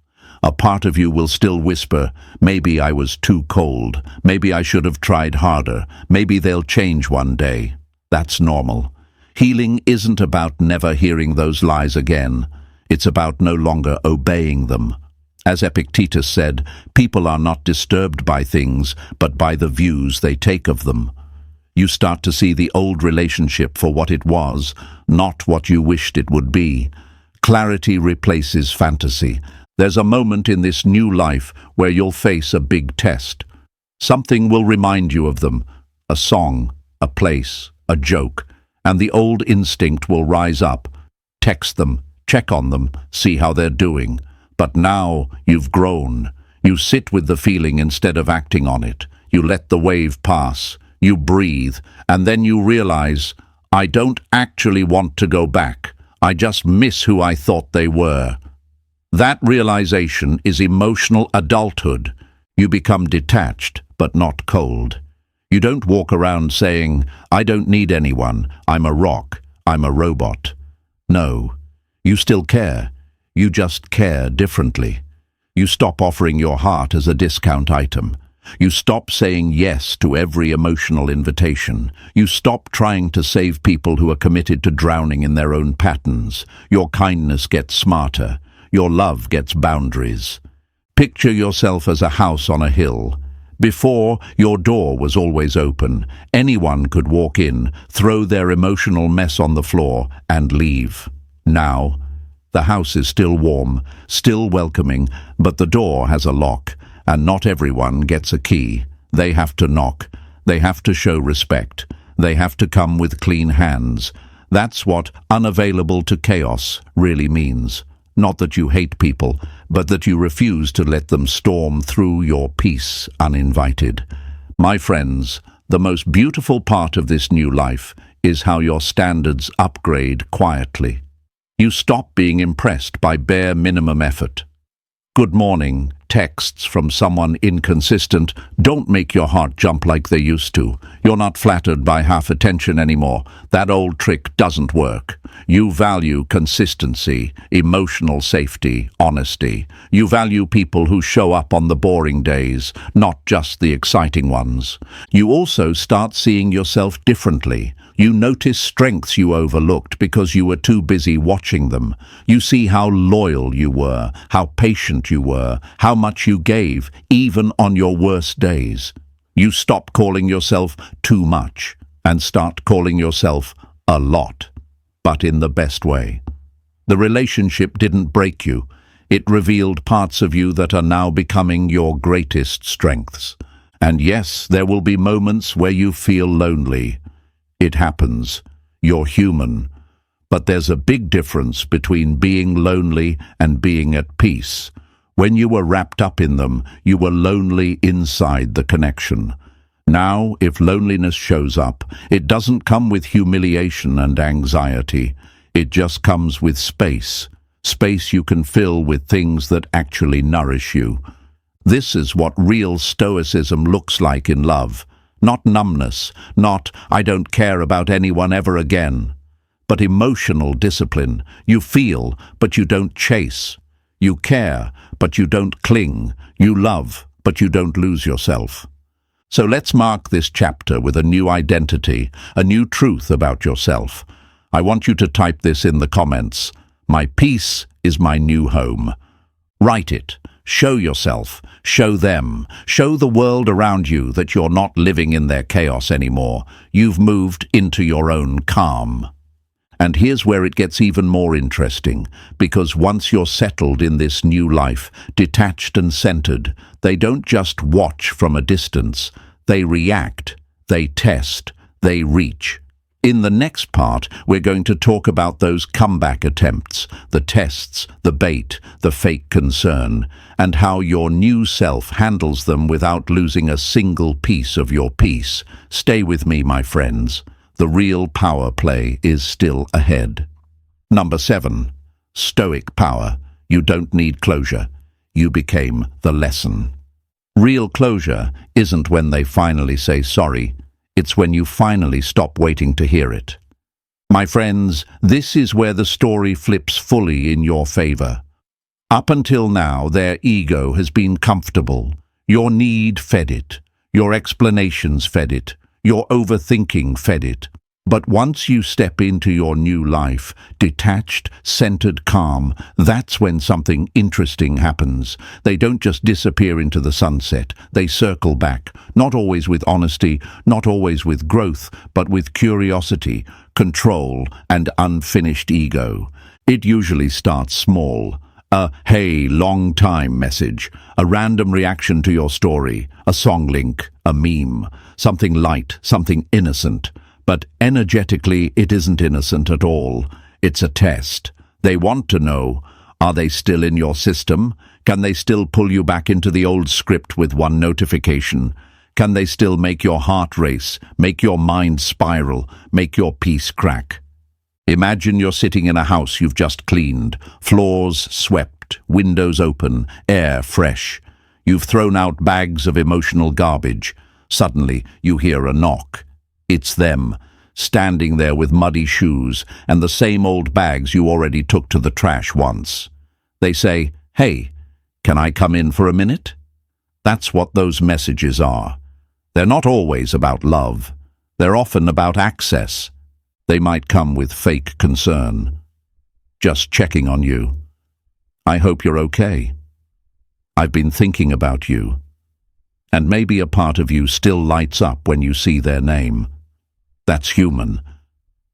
A part of you will still whisper, maybe I was too cold, maybe I should have tried harder, maybe they'll change one day. That's normal. Healing isn't about never hearing those lies again. It's about no longer obeying them. As Epictetus said, people are not disturbed by things, but by the views they take of them. You start to see the old relationship for what it was, not what you wished it would be. Clarity replaces fantasy. There's a moment in this new life where you'll face a big test. Something will remind you of them, a song, a place, a joke, and the old instinct will rise up. Text them, check on them, see how they're doing. But now you've grown. You sit with the feeling instead of acting on it. You let the wave pass. You breathe, and then you realize, I don't actually want to go back. I just miss who I thought they were. That realization is emotional adulthood. You become detached, but not cold. You don't walk around saying, I don't need anyone, I'm a rock, I'm a robot. No, you still care. You just care differently. You stop offering your heart as a discount item. You stop saying yes to every emotional invitation. You stop trying to save people who are committed to drowning in their own patterns. Your kindness gets smarter. Your love gets boundaries. Picture yourself as a house on a hill. Before, your door was always open. Anyone could walk in, throw their emotional mess on the floor, and leave. Now, the house is still warm, still welcoming, but the door has a lock, and not everyone gets a key. They have to knock. They have to show respect. They have to come with clean hands. That's what unavailable to chaos really means. Not that you hate people, but that you refuse to let them storm through your peace uninvited. My friends, the most beautiful part of this new life is how your standards upgrade quietly. You stop being impressed by bare minimum effort. Good morning texts from someone inconsistent don't make your heart jump like they used to. You're not flattered by half attention anymore. That old trick doesn't work. You value consistency, emotional safety, honesty. You value people who show up on the boring days, not just the exciting ones. You also start seeing yourself differently. You notice strengths you overlooked because you were too busy watching them. You see how loyal you were, how patient you were, how much you gave, even on your worst days. You stop calling yourself too much and start calling yourself a lot, but in the best way. The relationship didn't break you. It revealed parts of you that are now becoming your greatest strengths. And yes, there will be moments where you feel lonely. It happens. You're human. But there's a big difference between being lonely and being at peace. When you were wrapped up in them, you were lonely inside the connection. Now, if loneliness shows up, it doesn't come with humiliation and anxiety. It just comes with space. Space you can fill with things that actually nourish you. This is what real Stoicism looks like in love. Not numbness, not "I don't care about anyone ever again," but emotional discipline. You feel, but you don't chase. You care, but you don't cling. You love, but you don't lose yourself. So let's mark this chapter with a new identity, a new truth about yourself. I want you to type this in the comments. My peace is my new home. Write it. Show yourself. Show them. Show the world around you that you're not living in their chaos anymore. You've moved into your own calm. And here's where it gets even more interesting, because once you're settled in this new life, detached and centered, they don't just watch from a distance. They react, they test, they reach. In the next part, we're going to talk about those comeback attempts, the tests, the bait, the fake concern, and how your new self handles them without losing a single piece of your peace. Stay with me, my friends. The real power play is still ahead. Number 7. Stoic power. You don't need closure. You became the lesson. Real closure isn't when they finally say sorry. It's when you finally stop waiting to hear it. My friends, this is where the story flips fully in your favor. Up until now, their ego has been comfortable. Your need fed it. Your explanations fed it. Your overthinking fed it. But once you step into your new life, detached, centered, calm, that's when something interesting happens. They don't just disappear into the sunset. They circle back, not always with honesty, not always with growth, but with curiosity, control, and unfinished ego. It usually starts small. A "hey, long time" message, a random reaction to your story, a song link, a meme, something light, something innocent. But energetically, it isn't innocent at all. It's a test. They want to know, are they still in your system? Can they still pull you back into the old script with one notification? Can they still make your heart race, make your mind spiral, make your peace crack? Imagine you're sitting in a house you've just cleaned, floors swept, windows open, air fresh. You've thrown out bags of emotional garbage. Suddenly, you hear a knock. It's them, standing there with muddy shoes and the same old bags you already took to the trash once. They say, "Hey, can I come in for a minute?" That's what those messages are. They're not always about love. They're often about access. They might come with fake concern. Just checking on you. I hope you're okay. I've been thinking about you. And maybe a part of you still lights up when you see their name. That's human.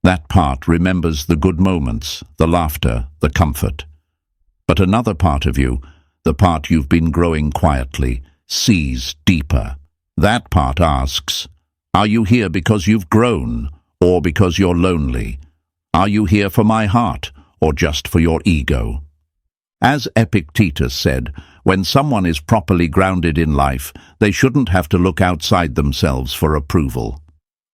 That part remembers the good moments, the laughter, the comfort. But another part of you, the part you've been growing quietly, sees deeper. That part asks, are you here because you've grown, or because you're lonely? Are you here for my heart, or just for your ego? As Epictetus said, when someone is properly grounded in life, they shouldn't have to look outside themselves for approval.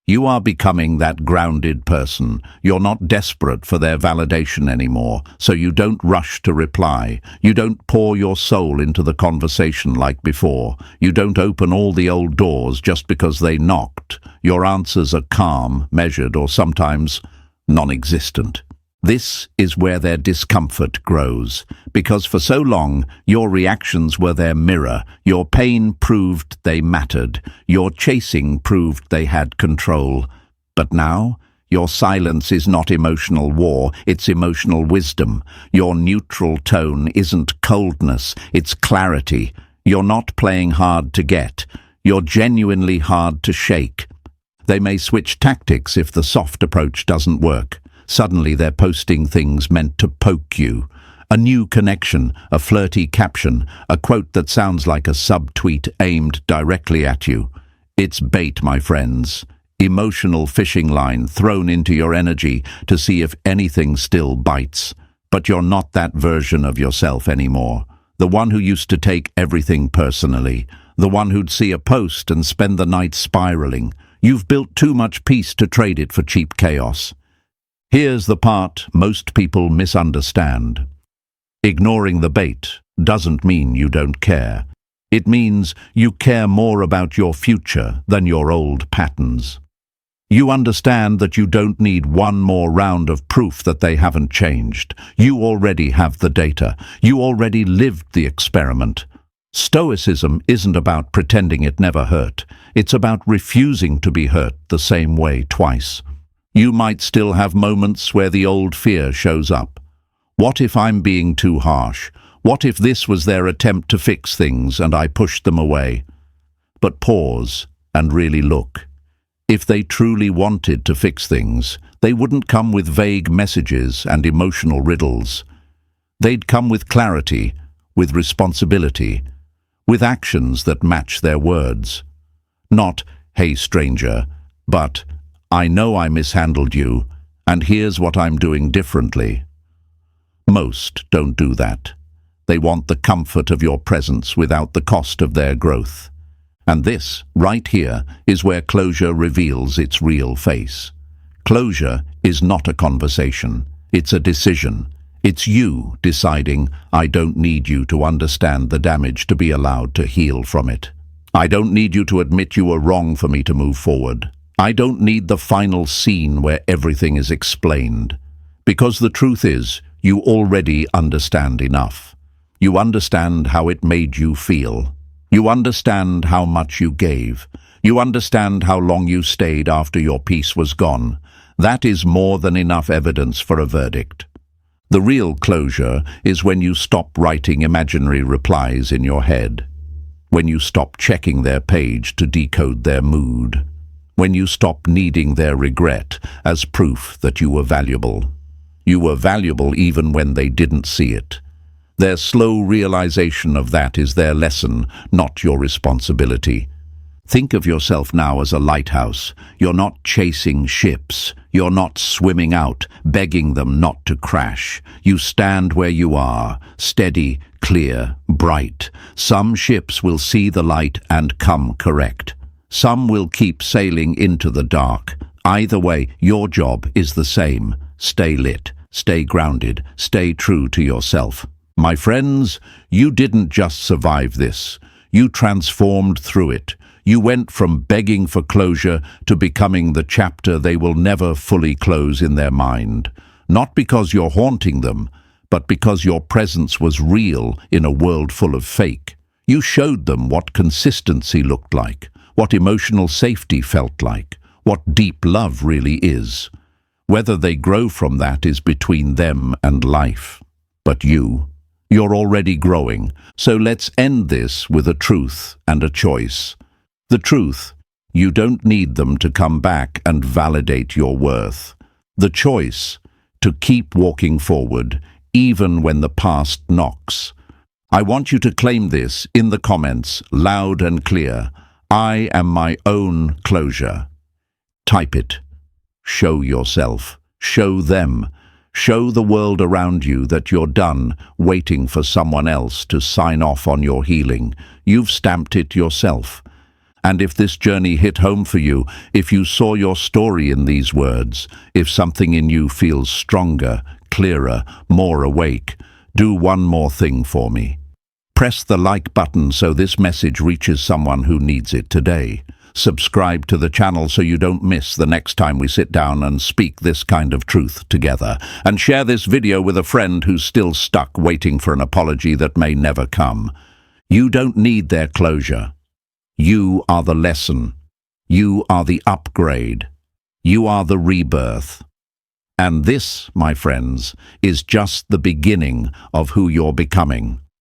You are becoming that grounded person. You're not desperate for their validation anymore, so you don't rush to reply. You don't pour your soul into the conversation like before. You don't open all the old doors just because they knocked. Your answers are calm, measured, or sometimes non-existent. This is where their discomfort grows, because for so long your reactions were their mirror. Your pain proved they mattered. Your chasing proved they had control. But now, your silence is not emotional war, it's emotional wisdom. Your neutral tone isn't coldness, it's clarity. You're not playing hard to get. You're genuinely hard to shake. They may switch tactics if the soft approach doesn't work. Suddenly they're posting things meant to poke you. A new connection, a flirty caption, a quote that sounds like a subtweet aimed directly at you. It's bait, my friends. Emotional fishing line thrown into your energy to see if anything still bites. But you're not that version of yourself anymore. The one who used to take everything personally. The one who'd see a post and spend the night spiraling. You've built too much peace to trade it for cheap chaos. Here's the part most people misunderstand. Ignoring the bait doesn't mean you don't care. It means you care more about your future than your old patterns. You understand that you don't need one more round of proof that they haven't changed. You already have the data. You already lived the experiment. Stoicism isn't about pretending it never hurt. It's about refusing to be hurt the same way twice. You might still have moments where the old fear shows up. What if I'm being too harsh? What if this was their attempt to fix things and I pushed them away? But pause and really look. If they truly wanted to fix things, they wouldn't come with vague messages and emotional riddles. They'd come with clarity, with responsibility, with actions that match their words. Not, hey stranger, but I know I mishandled you, and here's what I'm doing differently. Most don't do that. They want the comfort of your presence without the cost of their growth. And this, right here, is where closure reveals its real face. Closure is not a conversation. It's a decision. It's you deciding, I don't need you to understand the damage to be allowed to heal from it. I don't need you to admit you were wrong for me to move forward. I don't need the final scene where everything is explained. Because the truth is, you already understand enough. You understand how it made you feel. You understand how much you gave. You understand how long you stayed after your peace was gone. That is more than enough evidence for a verdict. The real closure is when you stop writing imaginary replies in your head. When you stop checking their page to decode their mood. When you stop needing their regret as proof that you were valuable. You were valuable even when they didn't see it. Their slow realization of that is their lesson, not your responsibility. Think of yourself now as a lighthouse. You're not chasing ships. You're not swimming out, begging them not to crash. You stand where you are, steady, clear, bright. Some ships will see the light and come correct. Some will keep sailing into the dark. Either way, your job is the same. Stay lit, stay grounded, stay true to yourself. My friends, you didn't just survive this. You transformed through it. You went from begging for closure to becoming the chapter they will never fully close in their mind. Not because you're haunting them, but because your presence was real in a world full of fake. You showed them what consistency looked like. What emotional safety felt like, what deep love really is. Whether they grow from that is between them and life. But you You're already growing, so let's end this with a truth and a choice. The truth: you don't need them to come back and validate your worth. The choice: to keep walking forward, even when the past knocks. I want you to claim this in the comments, loud and clear. I am my own closure. Type it. Show yourself. Show them. Show the world around you that you're done waiting for someone else to sign off on your healing. You've stamped it yourself. And if this journey hit home for you, if you saw your story in these words, if something in you feels stronger, clearer, more awake, do one more thing for me. Press the like button so this message reaches someone who needs it today. Subscribe to the channel so you don't miss the next time we sit down and speak this kind of truth together. And share this video with a friend who's still stuck waiting for an apology that may never come. You don't need their closure. You are the lesson. You are the upgrade. You are the rebirth. And this, my friends, is just the beginning of who you're becoming.